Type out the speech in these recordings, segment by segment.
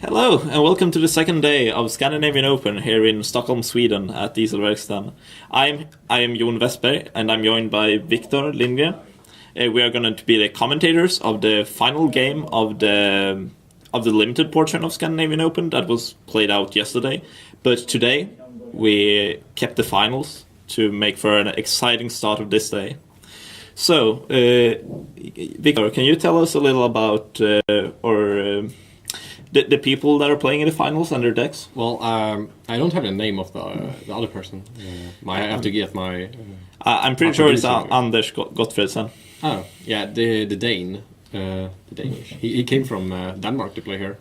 Hello, and welcome to the second day of Scandinavian Open here in Stockholm, Sweden at Dieselverkstan. I am Jon Westberg, and I'm joined by Victor Lindgren. We are going to be the commentators of the final game of the limited portion of Scandinavian Open that was played out yesterday. But today we kept the finals to make for an exciting start of this day. So, Victor, can you tell us a little about the people that are playing in the finals and their decks? Well, I don't have the name of the other person. I have to get my... I'm pretty sure it's Anders Gotfredsen. Oh, yeah, the Dane. The Danish. He came from Denmark to play here.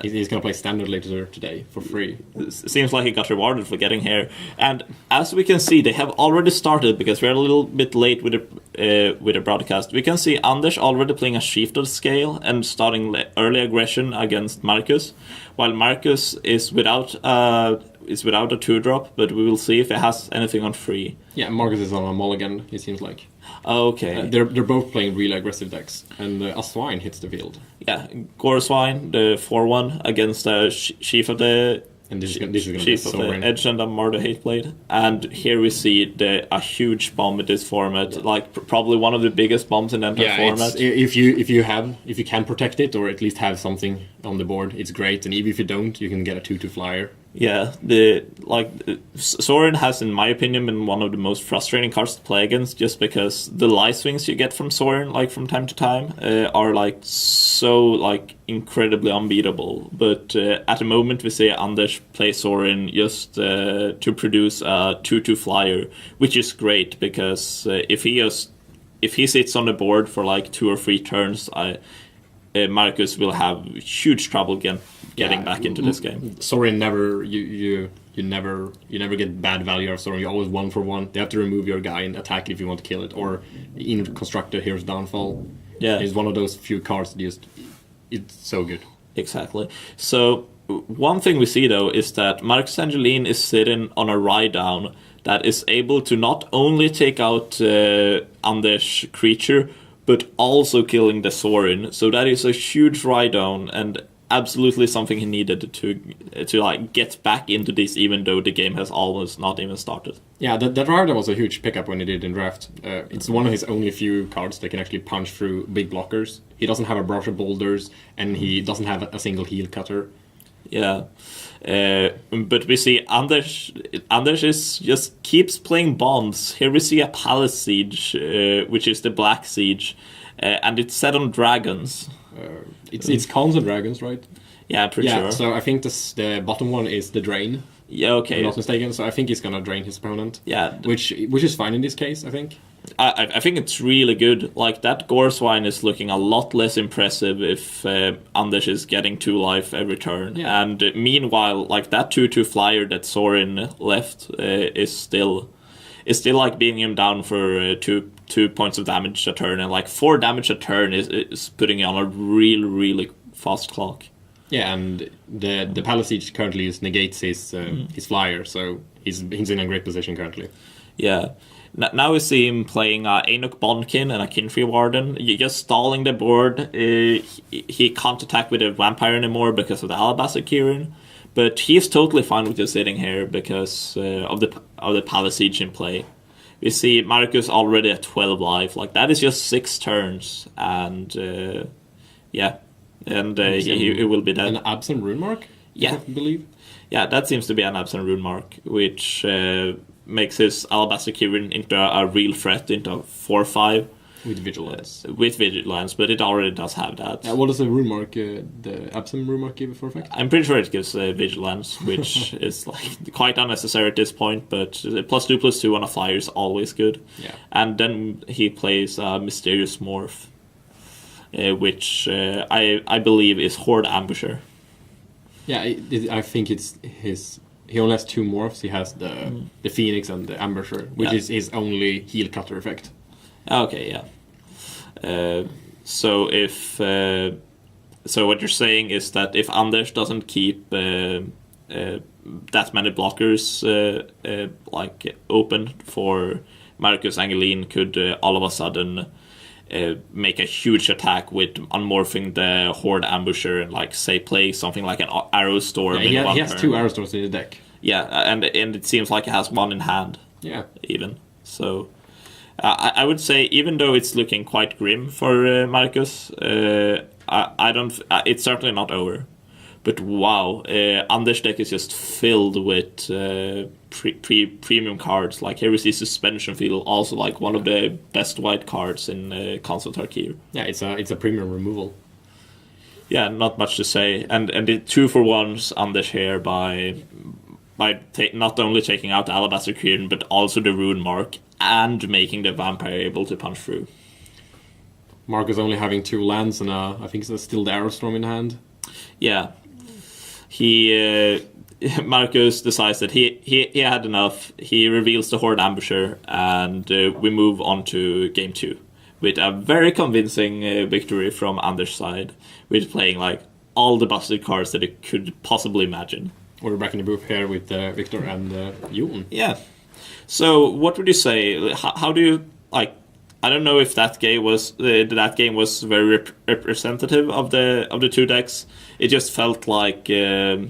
He's going to play standard later today for free. Seems like he got rewarded for getting here. And as we can see, they have already started because we're a little bit late with the broadcast. We can see Anders already playing a shifted scale and starting early aggression against Marcus, while Marcus is without a 2-drop, but we will see if it has anything on free. Yeah, Marcus is on a mulligan, it seems like. Okay. They're both playing really aggressive decks, and a Swine hits the field. Yeah, Goreswine, the 4-1 against the Chief of the... And this is going to be Chief of the Edge and Mardu Hateblade. And here we see a huge bomb in this format, like probably one of the biggest bombs in the entire format. If you can protect it, or at least have something on the board, it's great. And even if you don't, you can get a 2/2 flyer. Yeah, Sorin has, in my opinion, been one of the most frustrating cards to play against, just because the life swings you get from Sorin, like from time to time, are so incredibly unbeatable. But at the moment, we see Anders play Sorin just to produce a 2/2 flyer, which is great because if he sits on the board for like 2 or 3 turns, Marcus will have huge trouble getting back into this game. Sorin never you never get bad value out of Sorin. You always 1 for 1. They have to remove your guy and attack if you want to kill it, or in construct a Hero's Downfall. Yeah, it's one of those few cards that it's so good. Exactly. So one thing we see though is that Marcus Angelin is sitting on a ride down that is able to not only take out Anders' creature, but also killing the Sorin. So that is a huge ride down, and absolutely something he needed to get back into this, even though the game has almost not even started. Yeah, that ride was a huge pickup when he did in draft. It's one of his only few cards that can actually punch through big blockers. He doesn't have a brush of boulders, and he doesn't have a single heel cutter. Yeah, but we see Anders just keeps playing bombs. Here we see a Palace Siege, which is the Black Siege, and it's set on dragons. It's cons and dragons, right? Yeah, pretty sure. So I think the bottom one is the drain. Yeah, okay. If I'm not mistaken. So I think he's gonna drain his opponent. Yeah, which is fine in this case, I think. I think it's really good. Like, that Goreswine is looking a lot less impressive if Anders is getting 2 life every turn. Yeah. And meanwhile, like, that 2/2 flyer that Sorin left is still like beating him down for 2 points of damage a turn, and like 4 damage a turn is putting on a really fast clock. Yeah, and the Palace Siege currently negates his flyer, so he's in a great position currently. Yeah. Now we see him playing Anuk Bondkin and a Kinfree Warden. You're just stalling the board. He can't attack with a Vampire anymore because of the Alabaster Kieran. But he's totally fine with just sitting here because of the Palace Siege in play. We see Marcus already at 12 life. Like, that is just 6 turns. And he will be dead. An Absent Rune Mark? Yeah. I believe. Yeah, that seems to be an Absent Rune Mark, which... makes his Alabaster Kieran into a real threat, into 4/5. With Vigilance. But it already does have that. What does the rune mark, the Absent Rune Mark give for effect? I'm pretty sure it gives Vigilance, which is like quite unnecessary at this point, but +2/+2 on a flyer is always good. Yeah. And then he plays Mysterious Morph, which I believe is Horde Ambusher. Yeah, I think it's his... He only has 2 morphs. He has the Phoenix and the Ambusher, which is his only heel cutter effect. Okay, yeah. So what you're saying is that if Anders doesn't keep that many blockers open for Marcus, Angelin could all of a sudden make a huge attack with unmorphing the Horde Ambusher and like say play something like an Arrow Storm. Yeah, he has 2 Arrow Storms in the deck. Yeah, and it seems like he has 1 in hand. Yeah, even so. I would say, even though it's looking quite grim for Marcus, I don't. It's certainly not over. But wow, Anders' deck is just filled with premium cards. Like here we see Suspension Field, also like one of the best white cards in Console Tarkir. Yeah, it's a premium removal. Yeah, not much to say. And the 2-for-1s Anders here by not only taking out the Alabaster Kieran, but also the Rune Mark, and making the Vampire able to punch through. Marcus only having 2 lands and I think it's still the Arrow Storm in hand. Yeah. Marcus decides that he had enough. He reveals the Horde Ambusher, and we move on to game 2 with a very convincing victory from Anders' side, with playing like all the busted cards that it could possibly imagine. We're back in the booth here with Victor and Jon. Yeah. So what would you say? How do you like? I don't know if that game was very representative of the 2 decks. It just felt like that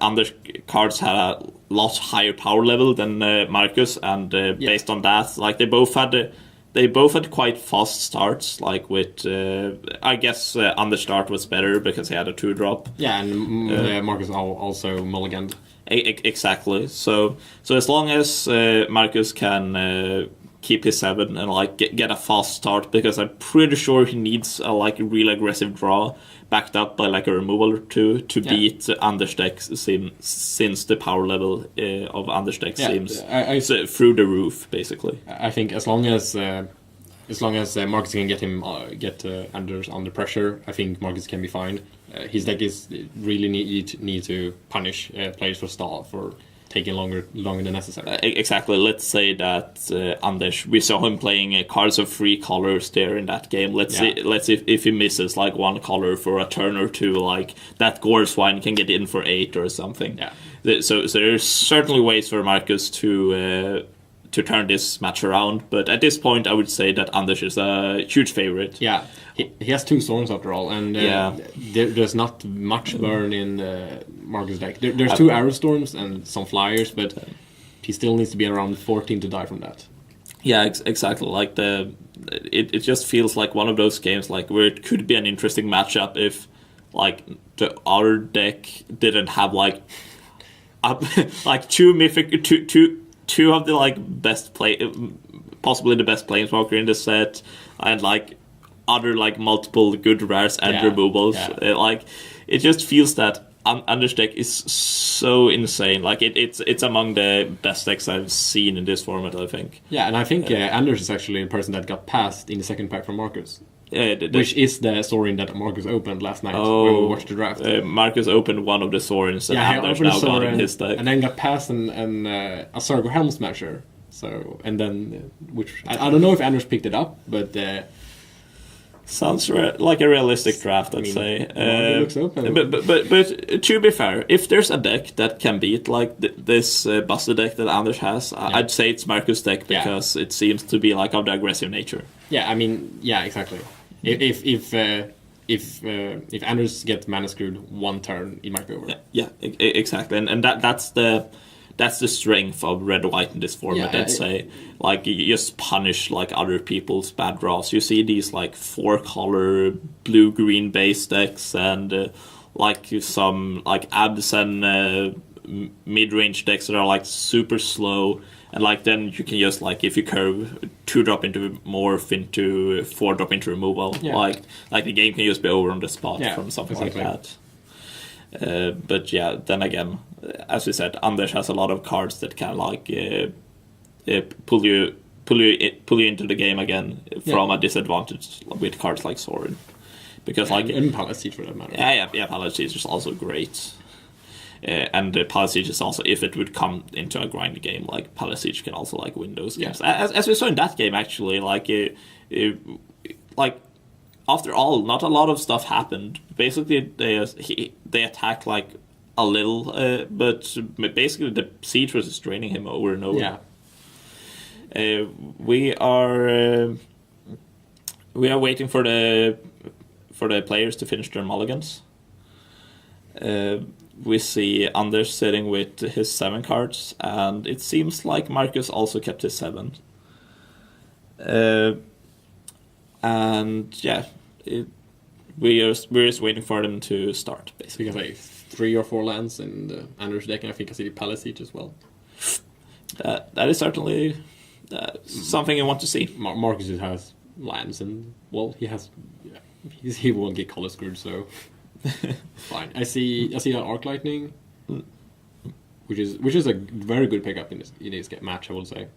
Anders' cards had a lot higher power level than Marcus, and based on that, like they both had quite fast starts. Like with I guess Anders' start was better because he had a 2-drop. Yeah, and Marcus also mulliganed. Exactly. So as long as Marcus can keep his 7 and like get a fast start, because I'm pretty sure he needs a like real aggressive draw backed up by like a removal or 2 to beat Anders' deck, since the power level of Anders' deck seems through the roof basically. I think as long as Marcus can get Anders under pressure, I think Marcus can be fine. His deck is really need to punish players for taking longer than necessary. Exactly. Let's say that Anders, we saw him playing cards of 3 colors there in that game. Let's see if he misses like 1 color for a turn or 2, like that Gore Swine can get in for 8 or something. Yeah. So there's certainly ways for Marcus to turn this match around, but at this point I would say that Anders is a huge favorite. Yeah, he has 2 storms after all, and there's not much burn in Marcus' deck. There's 2 Arrow Storms and some Flyers, but he still needs to be around 14 to die from that. Yeah, exactly. Like it just feels like one of those games like where it could be an interesting matchup if like the other deck didn't have like like 2 mythic two of the like possibly the best planeswalker in the set, and like other like multiple good rares and removals. Like it just feels that Anders' deck is so insane. Like it's among the best decks I've seen in this format, I think. Yeah, and I think Anders is actually the person that got passed in the second pack from Marcus. Which is the Sorin that Marcus opened last night when we watched the draft. Marcus opened one of the Sorins that Anders now got in his deck. And then got past a Sargo Helm Smasher. So, and then, which, I don't know if Anders picked it up, but... sounds like a realistic draft, I'd say. It looks open. But to be fair, if there's a deck that can beat like this Buster deck that Anders has, I'd say it's Marcus' deck, because it seems to be like of the aggressive nature. Yeah, I mean, exactly. If Anders gets mana screwed 1 turn, it might be over. Yeah, exactly, and that's the strength of red white in this format. I'd say, like, you just punish like other people's bad draws. You see these like 4-color blue green base decks, and like some like abs and mid range decks that are like super slow. And like then you can just like, if you curve 2-drop into morph into 4-drop into removal, like the game can just be over on the spot from something like that. But yeah, then again, as we said, Anders has a lot of cards that can like pull you into the game again from a disadvantage with cards like Sorin, because like and Palace Siege for that matter. Yeah, Palace Siege is also great. And Palace Siege is also, if it would come into a grind game, like Palace Siege can also like win those games. As we saw in that game, actually, like after all, not a lot of stuff happened. Basically, they attacked like a little, but basically the Siege was just draining him over and over. Yeah. We are We are waiting for the players to finish their mulligans. We see Anders sitting with his 7 cards, and it seems like Marcus also kept his 7. And yeah, we're just waiting for them to start, basically. Because like 3 or 4 lands in the Anders deck, and I think I see the Palace Siege as well. That is certainly something you want to see. Marcus just has lands, and well, he won't get color screwed, so fine. I see that Arc Lightning, which is a very good pickup in this match, I will say.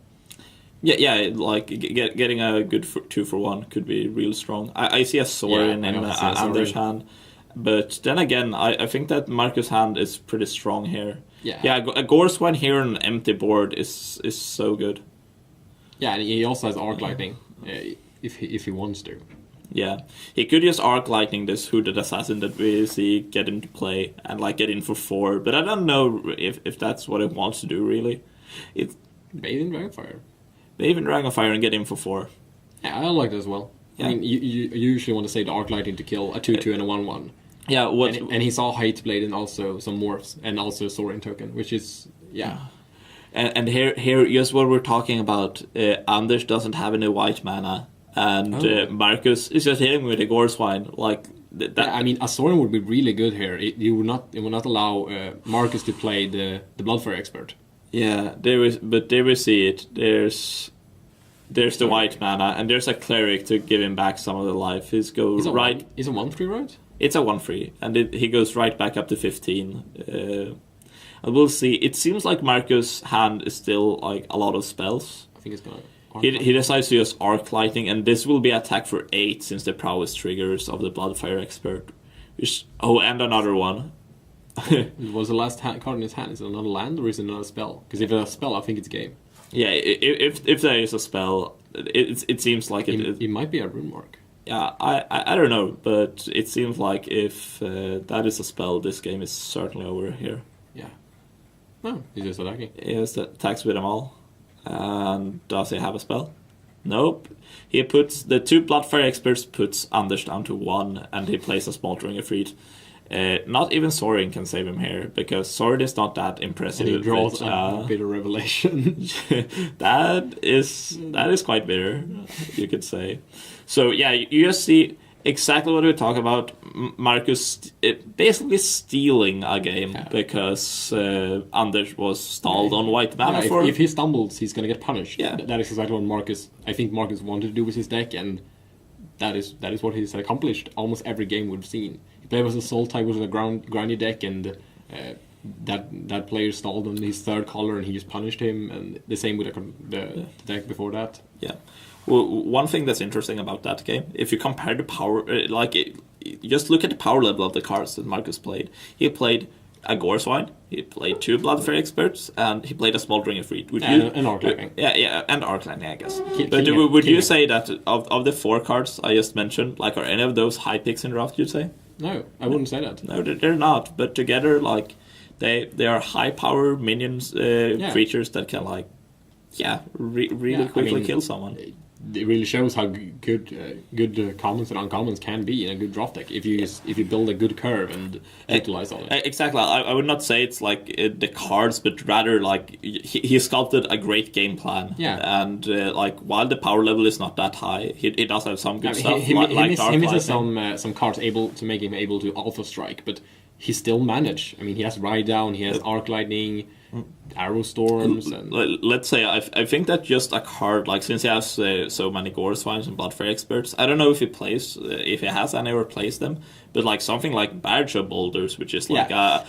Yeah, like getting a good 2-for-1 could be real strong. I see a Sorin in Anders' hand, but then again, I think that Marcus' hand is pretty strong here. Yeah, a Gorswine here on an empty board is so good. Yeah, and he also has Arc Lightning if he wants to. Yeah, he could just Arc Lightning this Hooded Assassin that we see get into play and like get in for 4, but I don't know if that's what he wants to do really. Bathing Dragonfire. Even Dragonfire and get in for 4. Yeah, I like that as well. Yeah. I mean, you usually want to say the Arc Lightning to kill a 2/2 and a 1/1. Yeah, and he saw Hateblade and also some morphs and also Sorin token, which is And here, just what we're talking about. Anders doesn't have any white mana, and Marcus is just hitting with a Gorswine like that. Yeah, I mean, a Sorin would be really good here. It would not allow Marcus to play the Bloodfire Expert. Yeah, there we see it. There's the white mana, and there's a cleric to give him back some of the life. He's a 1/3, right? It's a 1/3, and he goes right back up to 15. And we'll see. It seems like Marcus' hand is still like a lot of spells. I think it's gonna. He decides to use Arc Lightning, and this will be attack for 8 since the prowess triggers of the Bloodfire Expert. And another one. Was the last card in his hand? Is it another land or is it another spell? Because if it's a spell, I think it's game. Yeah, if there is a spell, it seems like it might be a rune mark. Yeah, I don't know, but it seems like if that is a spell, this game is certainly over here. Yeah. No, he's just attacking. He just attacks with them all. And does he have a spell? Nope. He puts the 2 Bloodfire Experts puts Anders down to 1, and he plays a Smoldering Efreet. Not even Sorin can save him here, because Sorin is not that impressive. And he draws a bitter revelation. that is quite bitter, you could say. So yeah, you just see exactly what we talk about. Marcus basically stealing a game because Anders was stalled on white mana. If he stumbles, he's going to get punished. Yeah. That is exactly what I think Marcus wanted to do with his deck, and that is what he's accomplished almost every game we've seen. He played with a Soul type with a grindy deck, and that player stalled on his 3rd color, and he just punished him. And the same with the deck before that. Yeah. Well, one thing that's interesting about that game, if you compare the power, just look at the power level of the cards that Marcus played. He played a Gorswine, he played 2 Bloodfire Experts, and he played a Smoldering Efreet. And Arc Lightning. Yeah, and Arc Lightning, I guess. Would you say that of the 4 cards I just mentioned, like, are any of those high picks in draft, you'd say? No, I wouldn't say that. No, they're not. But together, like, they are high power minions, creatures that can, like, really quickly kill someone. It really shows how good commons and uncommons can be in a good draft deck if you build a good curve and utilize all it. Exactly. I would not say it's like the cards, but rather like he sculpted a great game plan. Yeah. And like while the power level is not that high, he does have some good stuff. He misses some cards able to make him able to alpha strike, but he still managed. I mean, he has Ride Down, he has Arc Lightning, Arrow Storms. And let's say I think that just a card like since he has so many Gorswines and Bloodfire Experts, I don't know if he has any or plays them, but like something like Barrage of Boulders, which is like a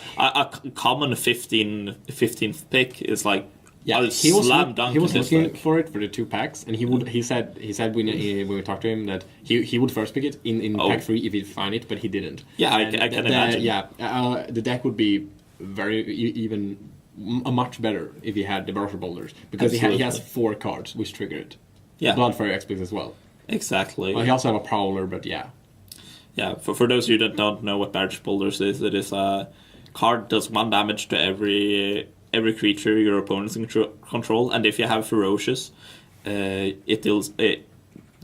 common 15th pick, is like he was looking for it for the 2 packs, and he said when we talked to him that he would first pick it in pack 3 if he'd find it, but he didn't. Yeah, I can imagine. The deck would be much better if he had the Barrage of Boulders, because he has 4 cards which trigger it. Yeah, Bloodfire Experts as well. Exactly. Well, he also have a Prowler, but yeah. Yeah, for those of you that don't know what Barrage of Boulders is, it is a card that does 1 damage to every creature your opponents control, and if you have Ferocious, it deals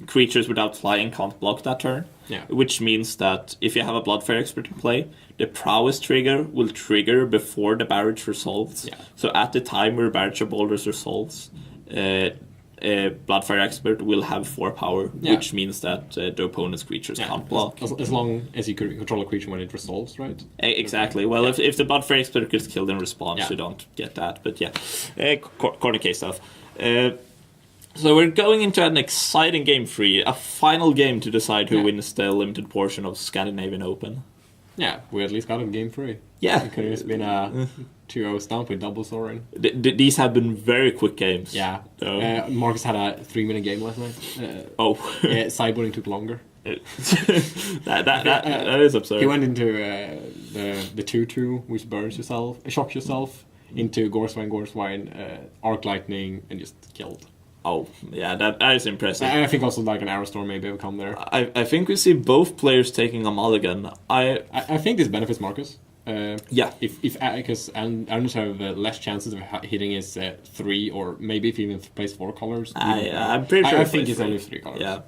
creatures without flying can't block that turn. Yeah. Which means that if you have a Bloodfire Expert in play, the prowess trigger will trigger before the barrage resolves. Yeah. So at the time where Barrage of Boulders resolves, Bloodfire Expert will have 4 power, which means that the opponent's creatures can't block. As long as you control a creature when it resolves, right? Exactly. Well, if the Bloodfire Expert gets killed in response, you don't get that. But corner case stuff. So we're going into an exciting game 3, a final game to decide who wins the limited portion of Scandinavian Open. Yeah, we at least got him game 3. Yeah. It could have just been a 2-0 stomp with double Sorin. These have been very quick games. Yeah. Marcus had a 3-minute game last night. Sideboarding took longer. that is absurd. He went into the 2-2, which burns yourself, shocks yourself, into Goreswine, Arc Lightning, and just killed. Oh, yeah, that is impressive. I think also like an Arrow Storm maybe have come there. I think we see both players taking a mulligan. I think this benefits Marcus. Yeah. If because Anders have less chances of hitting his 3 or maybe if he even plays 4 colors. I'm pretty sure. I think it's only 3 colors. Yeah.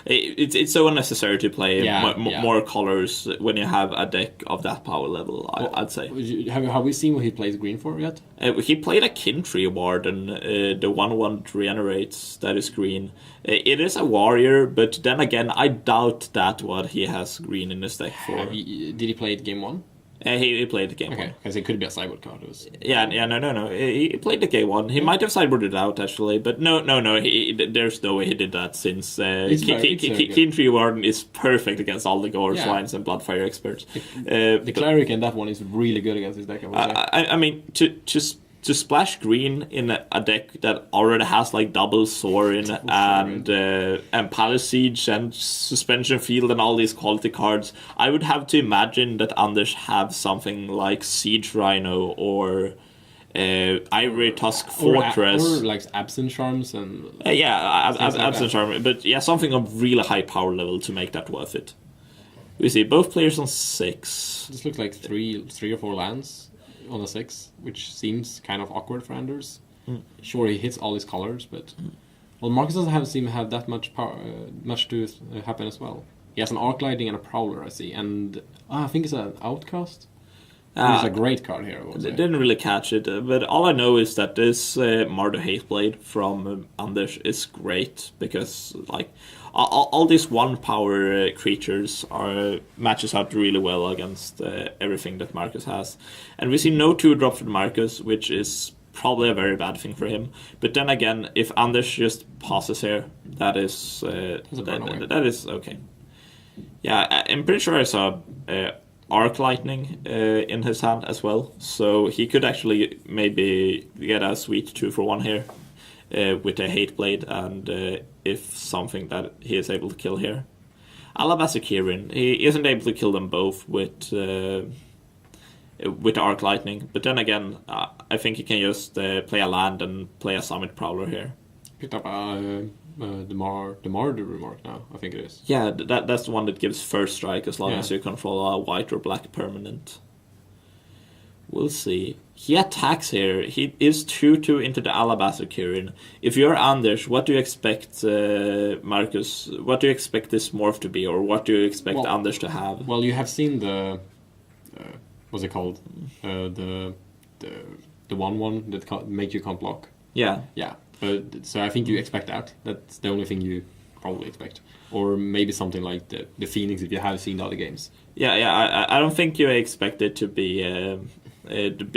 It's so unnecessary to play more colors when you have a deck of that power level, I'd say. Have we seen what he plays green for yet? He played a Kintree Warden, the 1/1 regenerates, that is green. It is a warrior, but then again, I doubt that what he has green in his deck for. Did he play it game 1? He played the game 1. Okay, because it could be a sideboard card. No. He played the game 1. He might have sideboarded out, actually, but no. There's no way he did that, since Kintree Warden is perfect against all the Gore Swines and Bloodfire Experts. The Cleric in that one is really good against his deck, I would say. I mean, to splash green in a deck that already has like double Sorin and Palace Siege and Suspension Field and all these quality cards, I would have to imagine that Anders have something like Siege Rhino or Ivory Tusk Fortress. Or like Absent Charms and... Absent Charm. But something of really high power level to make that worth it. We see both players on 6. This looks like 3 or 4 lands on a 6, which seems kind of awkward for Anders. Sure, he hits all his colors, but well, Marcus doesn't seem to have that much power, much to happen as well. He has an Arc Lightning and a Prowler, I see, and I think it's an Outcast. It's a great card here. Didn't really catch it, but all I know is that this Mardu Hateblade from Anders is great because like all these 1-power creatures matches out really well against everything that Marcus has, and we see no 2-drop from Marcus, which is probably a very bad thing for him. But then again, if Anders just passes here, that is that is okay. Yeah, I'm pretty sure I saw Arc Lightning in his hand as well, so he could actually maybe get a sweet 2-for-1 here with a Hateblade, and if something that he is able to kill here. Alabaster Kirin, he isn't able to kill them both with the Arc Lightning, but then again, I think he can just play a land and play a Summit Prowler here. Picked up the Mardu remark now, I think it is. Yeah, that's the one that gives first strike as long as you control a white or black permanent. We'll see. He attacks here. He is 2-2 into the Alabaster Kirin. If you're Anders, what do you expect, Marcus? What do you expect this morph to be, or what do you expect Anders to have? Well, you have seen the what's it called? The 1/1 that make you can't block. Yeah. So I think you expect that. That's the only thing you probably expect, or maybe something like the Phoenix if you have seen the other games. I don't think you expect it to be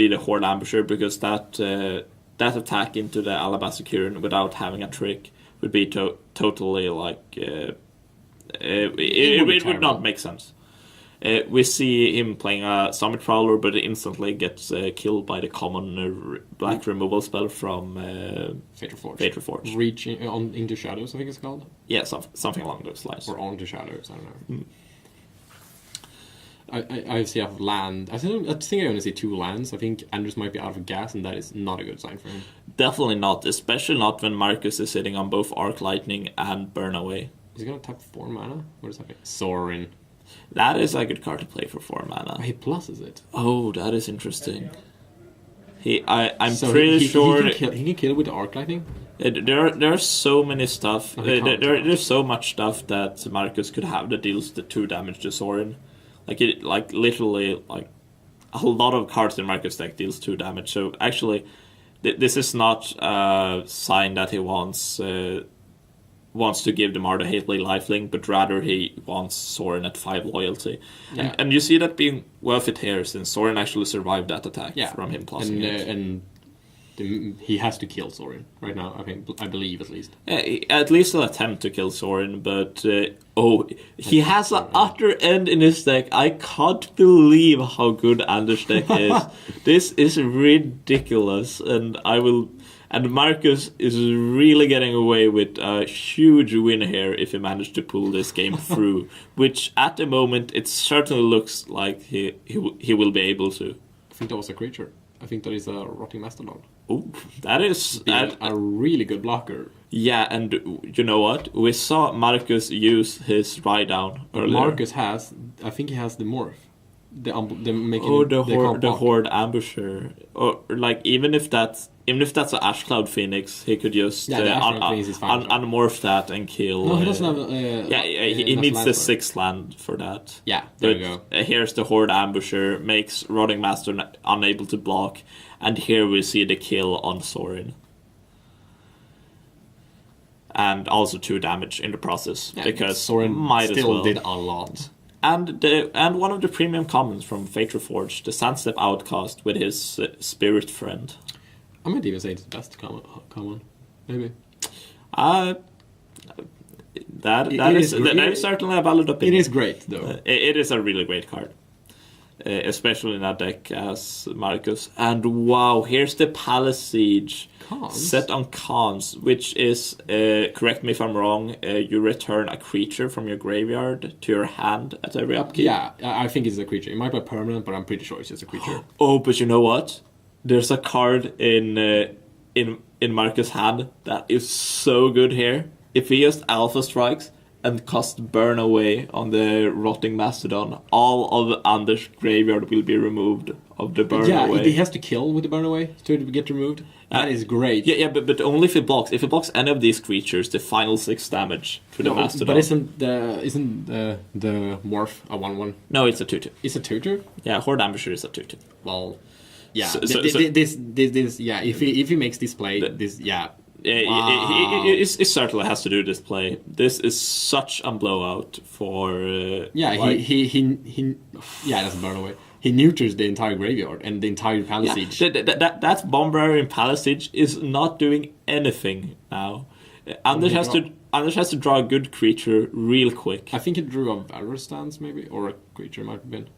the Horde Ambusher, because that attack into the Alabaster Kirin without having a trick would be totally like it would not make sense. We see him playing a Summit Prowler, but it instantly gets killed by the common black removal spell from Fatal Forge. Reach into Shadows, I think it's called. Yeah, something along those lines. Or onto Shadows, I don't know. I see a land. I think I only see 2 lands. I think Anders might be out of gas, and that is not a good sign for him. Definitely not, especially not when Marcus is sitting on both Arc Lightning and Burn Away. He's gonna tap 4 mana? What is that? Sorin. That is a good card to play for 4 mana. He pluses it. Oh, that is interesting. I'm pretty sure he can kill with the Arc Lightning. There are so many stuff. Oh, he can't. There's so much stuff that Marcus could have that deals the 2 damage to Sorin. Like literally, like a lot of cards in Marcus deck deals 2 damage. So actually, this is not a sign that he wants to give the Mardu Hateblade lifelink, but rather he wants Sorin at 5 loyalty. Yeah. And you see that being well fit here, since Sorin actually survived that attack from him tossing it. And he has to kill Sorin right now. I believe at least. At least an attempt to kill Sorin, but he has an utter end in his deck. I can't believe how good Anders' deck is. This is ridiculous, and Marcus is really getting away with a huge win here if he managed to pull this game through, which at the moment it certainly looks like he will be able to. I think that was a creature. I think that is a Rotting Mastodon. Oh, that is a really good blocker. Yeah, and you know what? We saw Marcus use his ride down earlier. Marcus has, I think he has the morph. The Horde Ambusher, or like even if that's an Ash Cloud Phoenix, he could just unmorph that and kill. No, he doesn't have. He needs the 6th land for that. Yeah, there we go. Here's the Horde Ambusher, makes Rotting Master unable to block, and here we see the kill on Sorin. And also 2 damage in the process, because Sorin might still as well. did a lot. And one of the premium commons from Fate Reforged, the Sandstep Outcast with his Spirit Friend. I might even say it's the best common, maybe. That is certainly a valid opinion. It is great, though. It is a really great card. Especially in that deck as Marcus. And wow, here's the Palace Siege. Cons? Set on Cons, which is, correct me if I'm wrong, you return a creature from your graveyard to your hand at every upkeep. Yeah, I think it's a creature. It might be permanent, but I'm pretty sure it's just a creature. Oh, but you know what? There's a card in Marcus' hand that is so good here. If he just Alpha Strikes and cast Burn Away on the Rotting Mastodon, all of Anders' graveyard will be removed of the Burn Away. Yeah, he has to kill with the Burn Away to get removed. That is great. Yeah, but only if he blocks. If he blocks any of these creatures, the final 6 damage to the Mastodon. But isn't the morph a 1/1? No, it's a 2/2. It's a 2/2? Yeah, Horde Ambusher is a 2/2. Well, yeah. This yeah. If he makes this play, this wow. It certainly has to do this play. This is such a blowout for. That's a Burn Away. He neuters the entire graveyard and the entire Palace Siege. That Bomb Barrier in Palace Siege is not doing anything now. Anders has to draw a good creature real quick. I think he drew a Valor Stance maybe, or a creature might have been.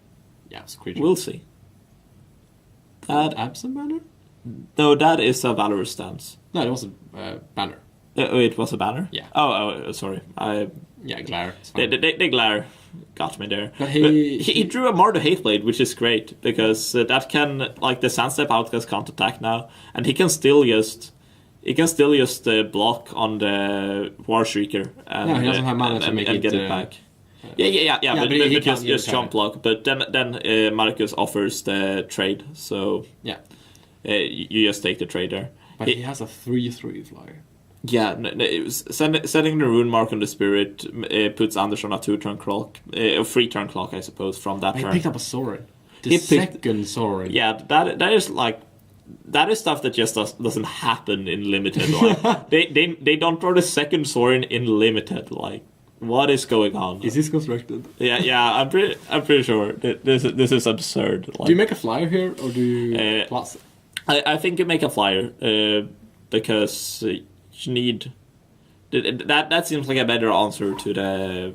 Yeah, it's a creature. We'll see. That Absent Banner? No, that is a Valor Stance. No, it was a banner. It was a banner? Yeah. Oh, sorry. Glare. The glare got me there. But he drew a Mardu Hateblade, which is great, because that can, like, the Sandstep Outcast can't attack now, and he can still just block on the War Shrieker and he doesn't have mana to make get it back. But he just jump block. But then Marcus offers the trade, so you just take the trade there. But he has a 3/3 flyer. Yeah, setting the rune mark on the spirit puts Anders on a 2-turn clock, a 3-turn clock, I suppose, from that turn. He picked up a Sorin. Second Sorin. Yeah, that is stuff that just doesn't happen in Limited. Like, they don't draw the second Sorin in Limited. Like, what is going on? Is this constructed? Yeah, I'm pretty sure this is absurd. Like, do you make a flyer here, or do you plus it? I think you make a flyer because you need that seems like a better answer to the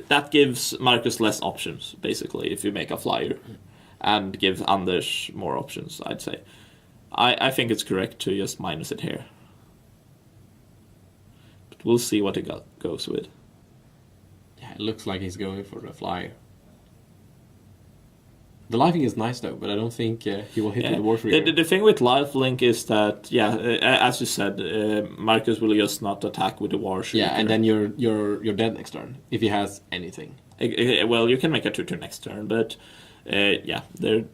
that gives Marcus less options basically if you make a flyer and give Anders more options. I'd say I think it's correct to just minus it here, but we'll see what it goes with. Yeah, it looks like he's going for the flyer. The lifelink is nice though, but I don't think he will hit with the Warfree. The thing with lifelink is that as you said, Marcus will just not attack with the War Shrieker. Yeah, and then you're dead next turn if he has anything. Well, you can make a 2-turn next turn, but there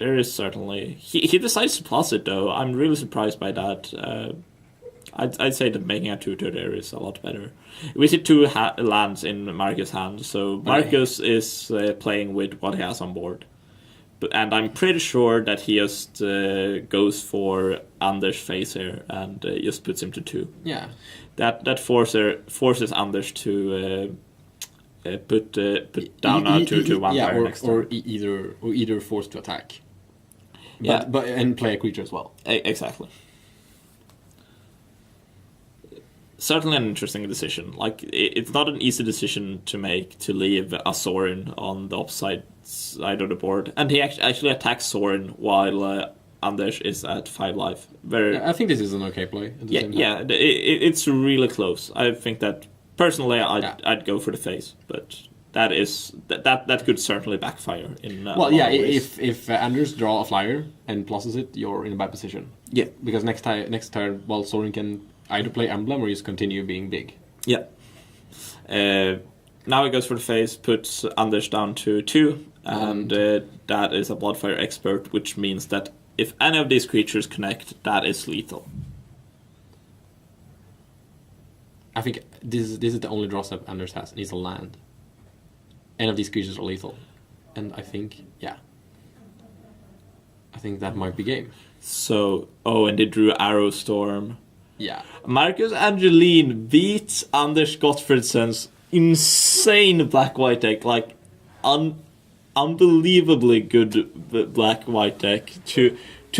is certainly he decides to plus it though. I'm really surprised by that. I'd say that making a 2/2 there is a lot better. We see two lands in Marcus' hand, so Marcus is playing with what he has on board. And I'm pretty sure that he just goes for Anders' face here and just puts him to 2. Yeah. That forces Anders to put down a 2/2 vampire next turn. Or either forced to attack. But and play a creature as well. Exactly. Certainly an interesting decision. Like, it's not an easy decision to make to leave a Sorin on the opposite side of the board, and he actually attacks Sorin while Anders is at 5 life. I think this is an okay play. It's really close. I think that personally, I'd go for the face, but that could certainly backfire in. If Anders draw a flyer and pluses it, you're in a bad position. Yeah, because next turn, Sorin can either play Emblem or just continue being big. Yeah. Now he goes for the face, puts Anders down to 2, and that is a Bloodfire Expert, which means that if any of these creatures connect, that is lethal. I think this is the only draw step Anders has, and it's a land. Any of these creatures are lethal. And I think that might be game. So, and they drew Arrow Storm. Yeah. Marcus Angelin beats Anders Gotfredsen's insane black-white deck, like unbelievably good black-white deck to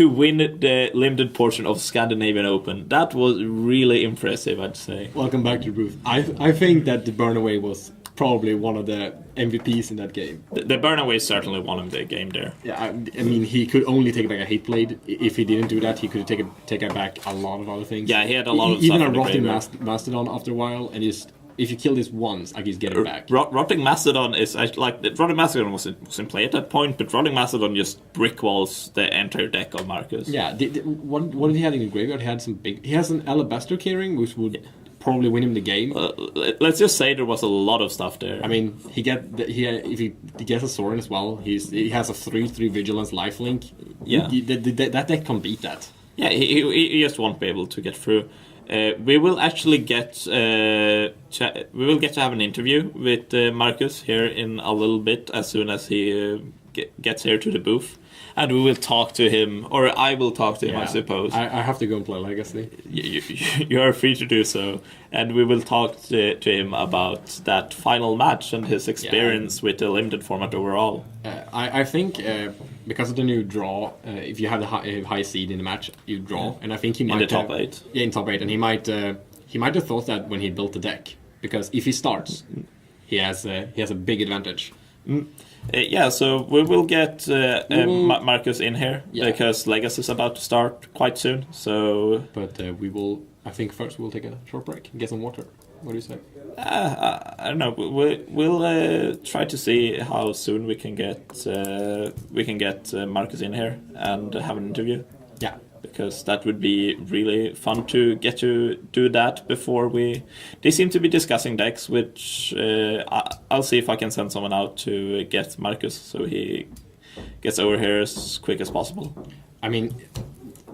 win the limited portion of Scandinavian Open. That was really impressive, I'd say. Welcome back to the booth. I think that the Burnaway was probably one of the MVPs in that game. The Burnaway certainly won the game there. Yeah, I mean, he could only take back a Hate Blade. If he didn't do that, he could take back a lot of other things. Yeah, he had a lot of even stuff. Even a Rotting Mastodon after a while, and if you kill this once, like he's getting back. Rotting Mastodon is like Rotting Mastodon was in play at that point, but Rotting Mastodon just brickwalls the entire deck of Marcus. Yeah, what did he have in the graveyard? He has an Alabaster Keyring, which would probably win him the game. Let's just say there was a lot of stuff there. I mean, if he gets a Sorin as well, he has a 3/3 Vigilance lifelink. Yeah, that deck can beat that. Yeah, he just won't be able to get through. We will actually get to have an interview with Marcus here in a little bit, as soon as he gets here to the booth, and we will talk to him, or I will talk to him, I suppose. I have to go and play Legacy. You are free to do so, and we will talk to him about that final match and his experience with the limited format overall. I think because of the new draw, if you have the high seed in the match, you draw, and I think he might in the top 8. Yeah, in top 8, and he might have thought that when he built the deck, because if he starts, he has a big advantage. So we will get Marcus in here, because Legacy is about to start quite soon. So, but we will. I think first we'll take a short break and get some water. What do you say? I don't know. We'll try to see how soon we can get Marcus in here and have an interview. Yeah, because that would be really fun to get to do that before we. They seem to be discussing decks, which I'll see if I can send someone out to get Marcus so he gets over here as quick as possible. I mean,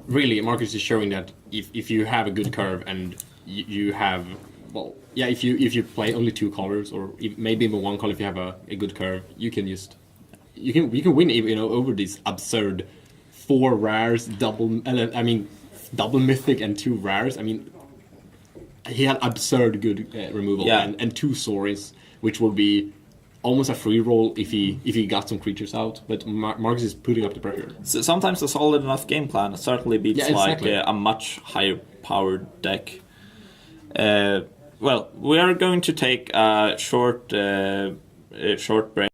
really, Marcus is showing that if you have a good curve and you have. Well, yeah. If you play only 2 colors, or maybe even 1 color, if you have a good curve, you can win. Over these absurd 4 rares, double mythic and 2 rares. I mean, he had absurd good removal and 2 Sorins, which will be almost a free roll if he got some creatures out. But Marcus is putting up the pressure. So sometimes a solid enough game plan certainly beats a much higher powered deck. Well, we are going to take a short break.